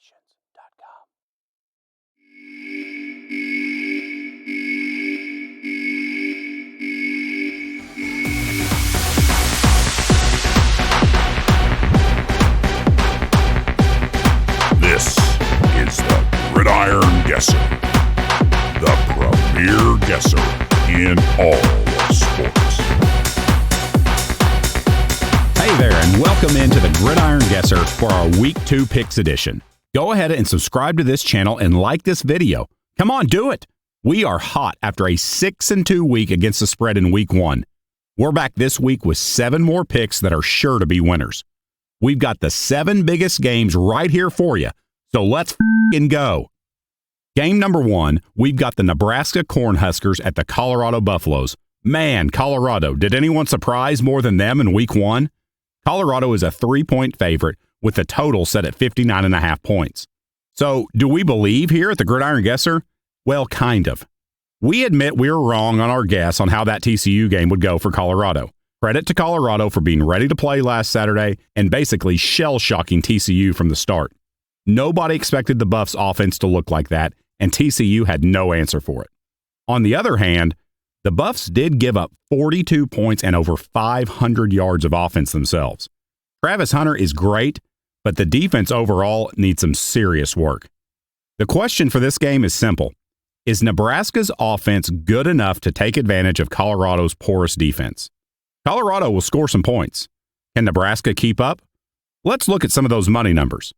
Nations.com. This is the Gridiron Guesser, the premier guesser in all of sports. Hey there, and welcome into the Gridiron Guesser for our Week 2 Picks edition. Go ahead and subscribe to this channel and like this video. Come on, do it! We are hot after a 6-2 week against the spread in Week 1. We're back this week with 7 more picks that are sure to be winners. We've got the 7 biggest games right here for you, so let's f***ing go. Game number 1, we've got the Nebraska Cornhuskers at the Colorado Buffaloes. Man, Colorado, did anyone surprise more than them in Week 1? Colorado is a 3-point favorite with the total set at 59.5 points. So, do we believe here at the Gridiron Guesser? Well, kind of. We admit we were wrong on our guess on how that TCU game would go for Colorado. Credit to Colorado for being ready to play last Saturday and basically shell-shocking TCU from the start. Nobody expected the Buffs' offense to look like that, and TCU had no answer for it. On the other hand, the Buffs did give up 42 points and over 500 yards of offense themselves. Travis Hunter is great, but the defense overall needs some serious work. The question for this game is simple. Is Nebraska's offense good enough to take advantage of Colorado's porous defense? Colorado will score some points. Can Nebraska keep up? Let's look at some of those money numbers.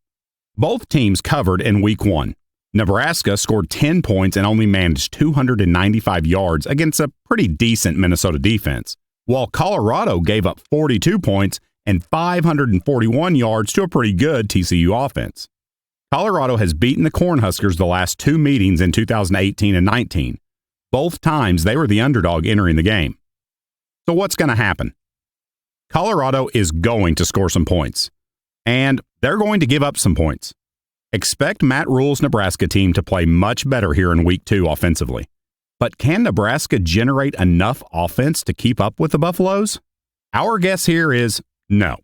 Both teams covered in Week 1. Nebraska scored 10 points and only managed 295 yards against a pretty decent Minnesota defense, while Colorado gave up 42 points and 541 yards to a pretty good TCU offense. Colorado has beaten the Cornhuskers the last 2 meetings in 2018 and 19. Both times they were the underdog entering the game. So what's going to happen? Colorado is going to score some points, and they're going to give up some points. Expect Matt Rule's Nebraska team to play much better here in Week 2 offensively. But can Nebraska generate enough offense to keep up with the Buffaloes? Our guess here is no.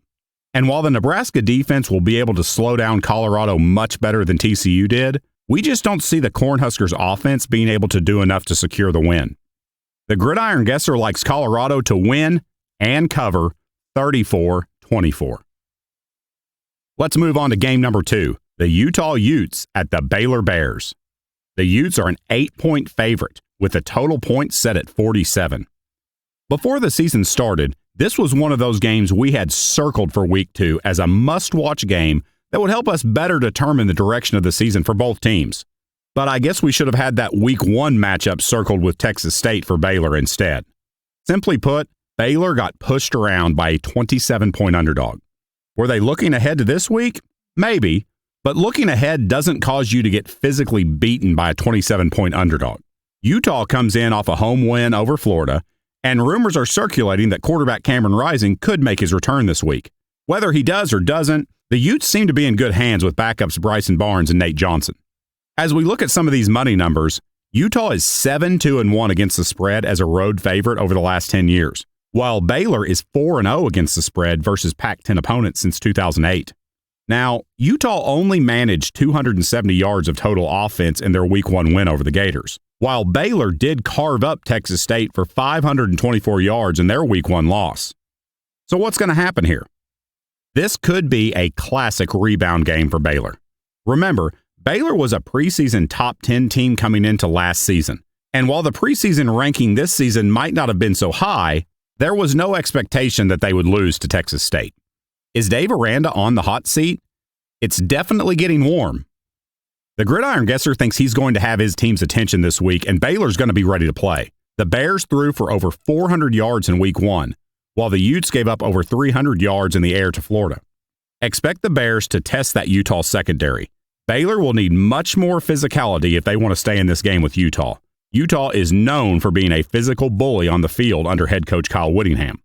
And while the Nebraska defense will be able to slow down Colorado much better than TCU did, we just don't see the Cornhuskers offense being able to do enough to secure the win. The Gridiron Guesser likes Colorado to win and cover 34-24. Let's move on to game number 2. The Utah Utes at the Baylor Bears. The Utes are an 8-point favorite with a total points set at 47. Before the season started, this was one of those games we had circled for Week 2 as a must-watch game that would help us better determine the direction of the season for both teams. But I guess we should have had that Week 1 matchup circled with Texas State for Baylor instead. Simply put, Baylor got pushed around by a 27-point underdog. Were they looking ahead to this week? Maybe. But looking ahead doesn't cause you to get physically beaten by a 27-point underdog. Utah comes in off a home win over Florida, and rumors are circulating that quarterback Cameron Rising could make his return this week. Whether he does or doesn't, the Utes seem to be in good hands with backups Bryson Barnes and Nate Johnson. As we look at some of these money numbers, Utah is 7-2-1 against the spread as a road favorite over the last 10 years, while Baylor is 4-0 against the spread versus Pac-10 opponents since 2008. Now, Utah only managed 270 yards of total offense in their Week 1 win over the Gators, while Baylor did carve up Texas State for 524 yards in their Week 1 loss. So what's going to happen here? This could be a classic rebound game for Baylor. Remember, Baylor was a preseason top 10 team coming into last season, and while the preseason ranking this season might not have been so high, there was no expectation that they would lose to Texas State. Is Dave Aranda on the hot seat? It's definitely getting warm. The Gridiron Guesser thinks he's going to have his team's attention this week, and Baylor's going to be ready to play. The Bears threw for over 400 yards in Week 1, while the Utes gave up over 300 yards in the air to Florida. Expect the Bears to test that Utah secondary. Baylor will need much more physicality if they want to stay in this game with Utah. Utah is known for being a physical bully on the field under head coach Kyle Whittingham.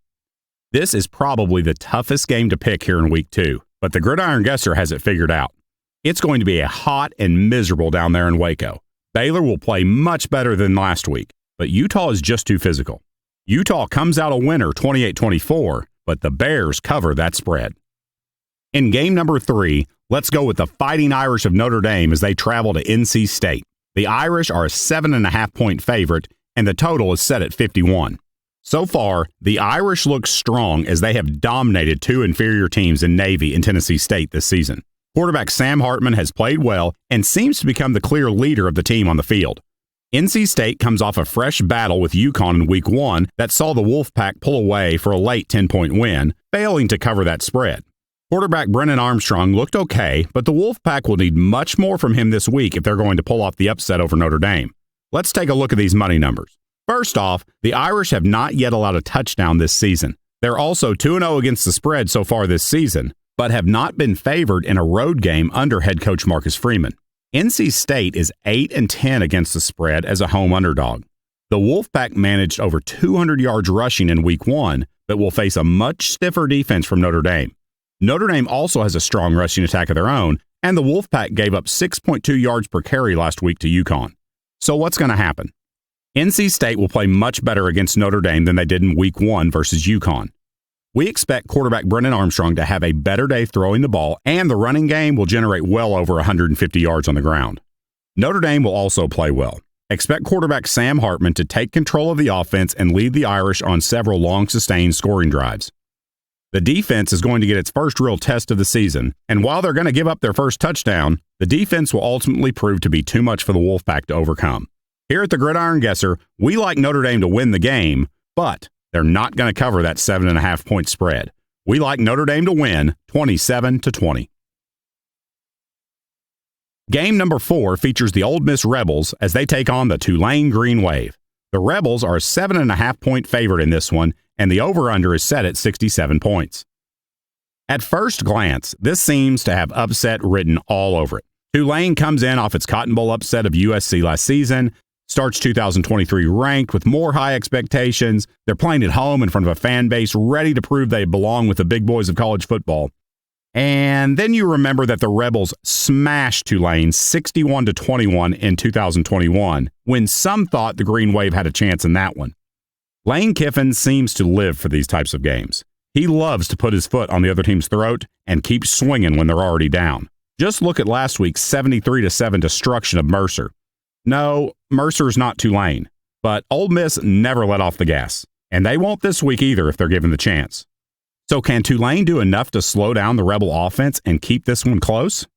This is probably the toughest game to pick here in Week 2, but the Gridiron Guesser has it figured out. It's going to be a hot and miserable down there in Waco. Baylor will play much better than last week, but Utah is just too physical. Utah comes out a winner 28-24, but the Bears cover that spread. In game number 3, Let's go with the Fighting Irish of Notre Dame as they travel to NC State. The Irish are a 7.5-point favorite, and the total is set at 51. So far, the Irish look strong as they have dominated two inferior teams in Navy and Tennessee State this season. Quarterback Sam Hartman has played well and seems to become the clear leader of the team on the field. NC State comes off a fresh battle with UConn in Week 1 that saw the Wolfpack pull away for a late 10-point win, failing to cover that spread. Quarterback Brennan Armstrong looked okay, but the Wolfpack will need much more from him this week if they're going to pull off the upset over Notre Dame. Let's take a look at these money numbers. First off, the Irish have not yet allowed a touchdown this season. They're also 2-0 against the spread so far this season, but have not been favored in a road game under head coach Marcus Freeman. NC State is 8-10 against the spread as a home underdog. The Wolfpack managed over 200 yards rushing in Week 1, but will face a much stiffer defense from Notre Dame. Notre Dame also has a strong rushing attack of their own, and the Wolfpack gave up 6.2 yards per carry last week to UConn. So what's going to happen? NC State will play much better against Notre Dame than they did in Week 1 versus UConn. We expect quarterback Brennan Armstrong to have a better day throwing the ball, and the running game will generate well over 150 yards on the ground. Notre Dame will also play well. Expect quarterback Sam Hartman to take control of the offense and lead the Irish on several long sustained scoring drives. The defense is going to get its first real test of the season, and while they're going to give up their first touchdown, the defense will ultimately prove to be too much for the Wolfpack to overcome. Here at the Gridiron Guesser, we like Notre Dame to win the game, but they're not going to cover that 7.5-point spread. We like Notre Dame to win 27-20. Game number 4 features the Ole Miss Rebels as they take on the Tulane Green Wave. The Rebels are a 7.5-point favorite in this one, and the over-under is set at 67 points. At first glance, this seems to have upset written all over it. Tulane comes in off its Cotton Bowl upset of USC last season, starts 2023 ranked with more high expectations. They're playing at home in front of a fan base ready to prove they belong with the big boys of college football. And then you remember that the Rebels smashed Tulane 61-21 in 2021, when some thought the Green Wave had a chance in that one. Lane Kiffin seems to live for these types of games. He loves to put his foot on the other team's throat and keep swinging when they're already down. Just look at last week's 73-7 destruction of Mercer. No, Mercer's not Tulane, but Ole Miss never let off the gas, and they won't this week either if they're given the chance. So can Tulane do enough to slow down the Rebel offense and keep this one close?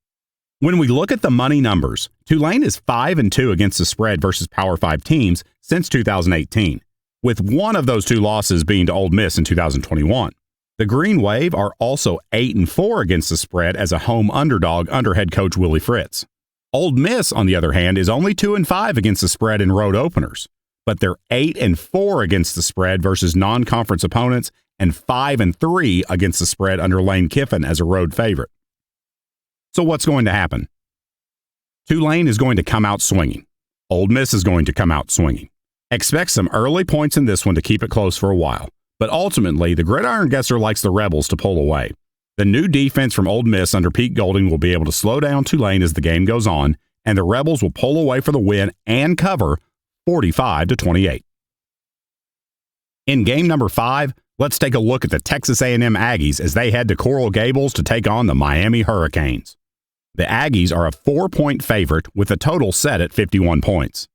When we look at the money numbers, Tulane is 5-2 against the spread versus Power 5 teams since 2018, with one of those two losses being to Ole Miss in 2021. The Green Wave are also 8-4 against the spread as a home underdog under head coach Willie Fritz. Ole Miss, on the other hand, is only 2-5 against the spread in road openers, but they're 8-4 against the spread versus non-conference opponents and 5-3 against the spread under Lane Kiffin as a road favorite. So what's going to happen? Tulane is going to come out swinging. Ole Miss is going to come out swinging. Expect some early points in this one to keep it close for a while, but ultimately the Gridiron Guesser likes the Rebels to pull away. The new defense from Ole Miss under Pete Golding will be able to slow down Tulane as the game goes on, and the Rebels will pull away for the win and cover 45-28. In game number 5, let's take a look at the Texas A&M Aggies as they head to Coral Gables to take on the Miami Hurricanes. The Aggies are a 4-point favorite with a total set at 51 points.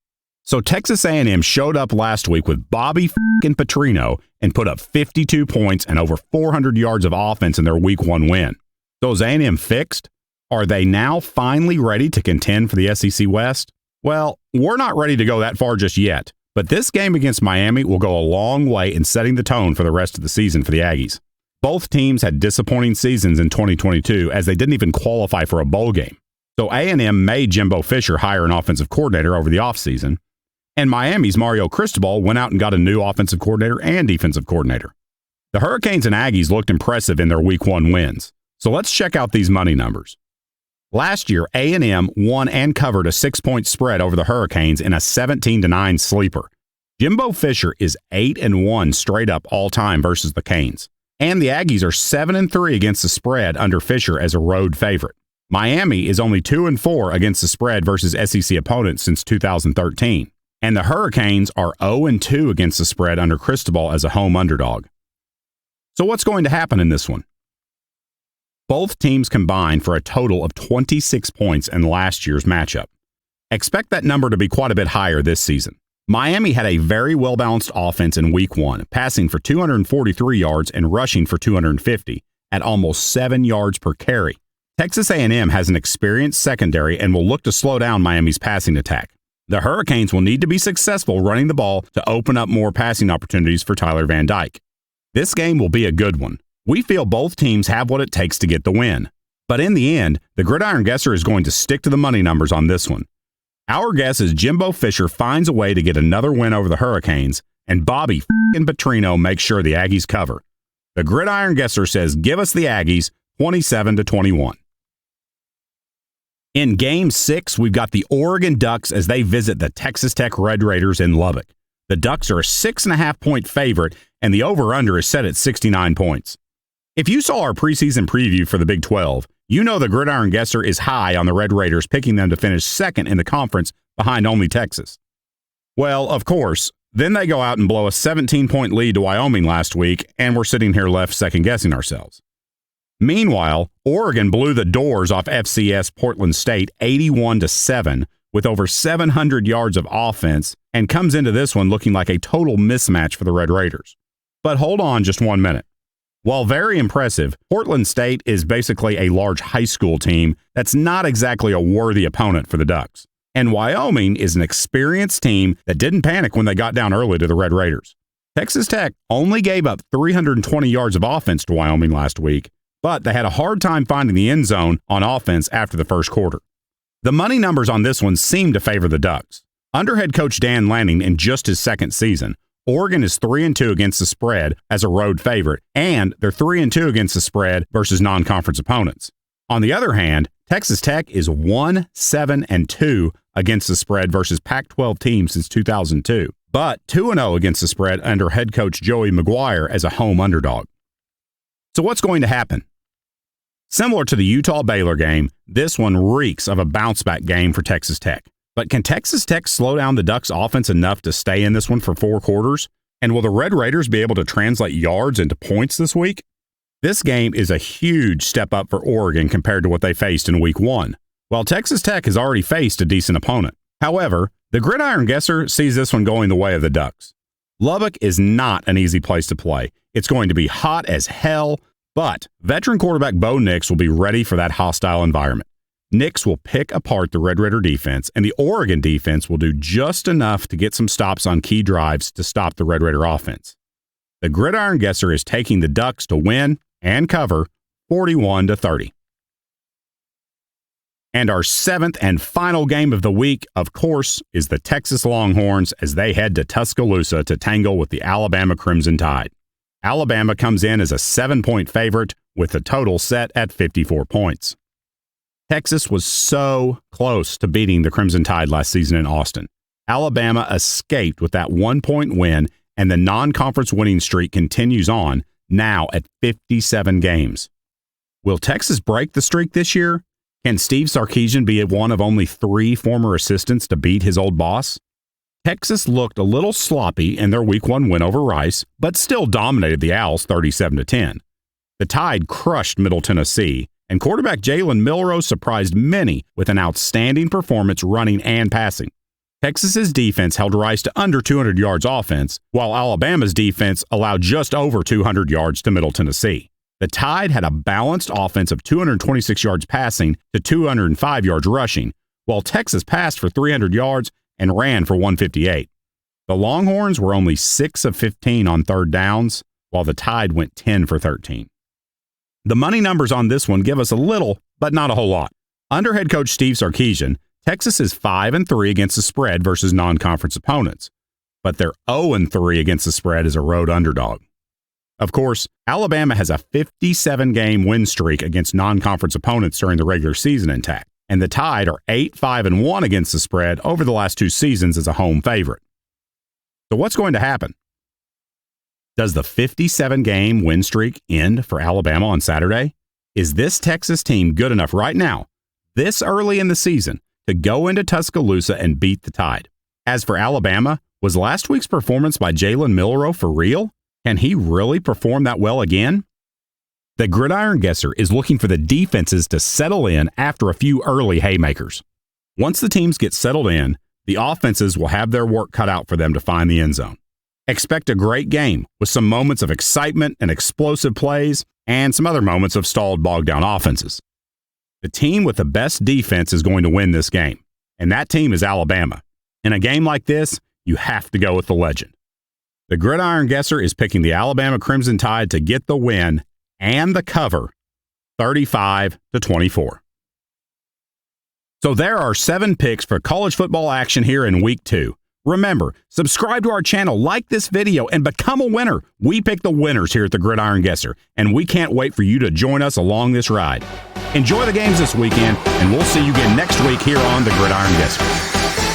So Texas A&M showed up last week with Bobby f***ing Petrino and put up 52 points and over 400 yards of offense in their Week 1 win. So is A&M fixed? Are they now finally ready to contend for the SEC West? Well, we're not ready to go that far just yet, but this game against Miami will go a long way in setting the tone for the rest of the season for the Aggies. Both teams had disappointing seasons in 2022 as they didn't even qualify for a bowl game. So A&M made Jimbo Fisher hire an offensive coordinator over the offseason, and Miami's Mario Cristobal went out and got a new offensive coordinator and defensive coordinator. The Hurricanes and Aggies looked impressive in their Week 1 wins. So let's check out these money numbers. Last year, A&M won and covered a 6-point spread over the Hurricanes in a 17-9 sleeper. Jimbo Fisher is 8-1 straight up all time versus the Canes. And the Aggies are 7-3 against the spread under Fisher as a road favorite. Miami is only 2-4 against the spread versus SEC opponents since 2013. And the Hurricanes are 0-2 against the spread under Cristobal as a home underdog. So what's going to happen in this one? Both teams combined for a total of 26 points in last year's matchup. Expect that number to be quite a bit higher this season. Miami had a very well-balanced offense in Week 1, passing for 243 yards and rushing for 250 at almost 7 yards per carry. Texas A&M has an experienced secondary and will look to slow down Miami's passing attack. The Hurricanes will need to be successful running the ball to open up more passing opportunities for Tyler Van Dyke. This game will be a good one. We feel both teams have what it takes to get the win. But in the end, the Gridiron Guesser is going to stick to the money numbers on this one. Our guess is Jimbo Fisher finds a way to get another win over the Hurricanes, and Bobby f***ing Petrino makes sure the Aggies cover. The Gridiron Guesser says give us the Aggies 27-21. In Game 6, we've got the Oregon Ducks as they visit the Texas Tech Red Raiders in Lubbock. The Ducks are a 6.5-point favorite, and the over-under is set at 69 points. If you saw our preseason preview for the Big 12, you know the Gridiron Guesser is high on the Red Raiders, picking them to finish second in the conference behind only Texas. Well, of course, then they go out and blow a 17-point lead to Wyoming last week, and we're sitting here left second-guessing ourselves. Meanwhile, Oregon blew the doors off FCS Portland State 81-7 with over 700 yards of offense and comes into this one looking like a total mismatch for the Red Raiders. But hold on just 1 minute. While very impressive, Portland State is basically a large high school team that's not exactly a worthy opponent for the Ducks. And Wyoming is an experienced team that didn't panic when they got down early to the Red Raiders. Texas Tech only gave up 320 yards of offense to Wyoming last week, but they had a hard time finding the end zone on offense after the first quarter. The money numbers on this one seem to favor the Ducks. Under head coach Dan Lanning in just his second season, Oregon is 3-2 against the spread as a road favorite, and they're 3-2 against the spread versus non-conference opponents. On the other hand, Texas Tech is 1-7-2 against the spread versus Pac-12 teams since 2002, but 2-0 against the spread under head coach Joey McGuire as a home underdog. So what's going to happen? Similar to the Utah-Baylor game, this one reeks of a bounce-back game for Texas Tech. But can Texas Tech slow down the Ducks' offense enough to stay in this one for 4 quarters? And will the Red Raiders be able to translate yards into points this week? This game is a huge step up for Oregon compared to what they faced in Week 1, while Texas Tech has already faced a decent opponent. However, the Gridiron Guesser sees this one going the way of the Ducks. Lubbock is not an easy place to play. It's going to be hot as hell, but veteran quarterback Bo Nix will be ready for that hostile environment. Nix will pick apart the Red Raider defense, and the Oregon defense will do just enough to get some stops on key drives to stop the Red Raider offense. The Gridiron Guesser is taking the Ducks to win and cover 41-30. And our 7th and final game of the week, of course, is the Texas Longhorns as they head to Tuscaloosa to tangle with the Alabama Crimson Tide. Alabama comes in as a 7-point favorite with the total set at 54 points. Texas was so close to beating the Crimson Tide last season in Austin. Alabama escaped with that 1-point win, and the non-conference winning streak continues on, now at 57 games. Will Texas break the streak this year? Can Steve Sarkisian be one of only 3 former assistants to beat his old boss? Texas looked a little sloppy in their Week 1 win over Rice, but still dominated the Owls 37-10. The Tide crushed Middle Tennessee, and quarterback Jalen Milroe surprised many with an outstanding performance running and passing. Texas's defense held Rice to under 200 yards offense, while Alabama's defense allowed just over 200 yards to Middle Tennessee. The Tide had a balanced offense of 226 yards passing to 205 yards rushing, while Texas passed for 300 yards and ran for 158. The Longhorns were only 6 of 15 on third downs, while the Tide went 10 for 13. The money numbers on this one give us a little, but not a whole lot. Under head coach Steve Sarkisian, Texas is 5-3 against the spread versus non-conference opponents, but they're 0-3 against the spread as a road underdog. Of course, Alabama has a 57-game win streak against non-conference opponents during the regular season intact, and the Tide are 8-5-1 against the spread over the last 2 seasons as a home favorite. So what's going to happen? Does the 57-game win streak end for Alabama on Saturday? Is this Texas team good enough right now, this early in the season, to go into Tuscaloosa and beat the Tide? As for Alabama, was last week's performance by Jalen Milroe for real? Can he really perform that well again? The Gridiron Guesser is looking for the defenses to settle in after a few early haymakers. Once the teams get settled in, the offenses will have their work cut out for them to find the end zone. Expect a great game with some moments of excitement and explosive plays and some other moments of stalled, bogged-down offenses. The team with the best defense is going to win this game, and that team is Alabama. In a game like this, you have to go with the legend. The Gridiron Guesser is picking the Alabama Crimson Tide to get the win and the cover, 35-24. So there are 7 picks for college football action here in Week 2. Remember, subscribe to our channel, like this video, and become a winner. We pick the winners here at the Gridiron Guesser, and we can't wait for you to join us along this ride. Enjoy the games this weekend, and we'll see you again next week here on the Gridiron Guesser.